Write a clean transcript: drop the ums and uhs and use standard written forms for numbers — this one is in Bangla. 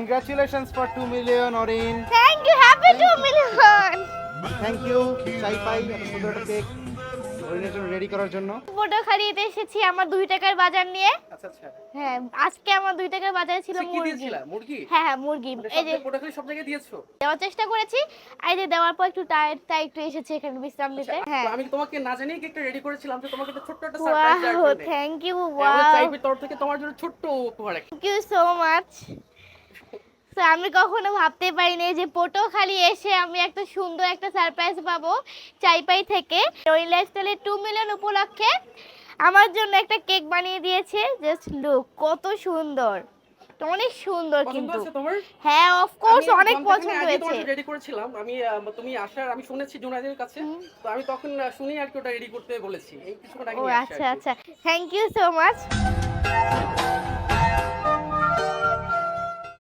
Congratulations for 2 million, Orin. Thank you, happy 2 million. Thank you, চাই পাই এত সুন্দর একটা কেক ওরিনের জন্য রেডি করার জন্য। পটুয়াখালীতে এসেছি আমার 2 টাকার বাজার নিয়ে। আচ্ছা আচ্ছা। হ্যাঁ, আজকে আমার 2 টাকার বাজারে ছিল কি মুরগি। দিয়েছিলা? মুরগি? হ্যাঁ হ্যাঁ, মুরগি। এই যে পটুয়াখালী সব জায়গায় দিয়েছো? দেওয়ার চেষ্টা করেছি, এই যে দেওয়ার পর একটু টায়ার্ড তাই একটু এসেছি এখানে বিশ্রাম নিতে। হ্যাঁ, তো আমি তোমাকে না জানিয়ে কেকটা রেডি করেছিলাম যে তোমাকে একটা ছোট্ট একটা সারপ্রাইজ দেওয়ার ওয়াও, জন্য। Thank you. আমাদের ওয়াও, চাইবির তরফ থেকে তোমার জন্য ছোট্ট উপহার একটা। Thank you so much. তো আমি কখনো ভাবতে পারিনি যে পটুয়াখালী এসে আমি একটা সুন্দর একটা সারপ্রাইজ পাবো চাইপাই থেকে। ওই লাইফস্টাইলে 2 মিলিয়ন উপলক্ষে আমার জন্য একটা কেক বানিয়ে দিয়েছে। জাস্ট লুক, কত সুন্দর, অনেক সুন্দর। পছন্দ কিন্তু আছে তোমার? হ্যাঁ, অফ কোর্স আমি অনেক ঘন্টাখানেক পছন্দ আগে হয়েছে। তোমার রেডি করেছিলাম। তুমি আসার আমি শুনেছি জুনাইদের কাছে। তো আমি তখন শুনি আর কি ওটা রেডি করতে বলেছি। এই কিছুক্ষণ আগে ও নিয়ে আসছে আচ্ছা আর কি। আচ্ছা, থ্যাংক ইউ সো মাচ।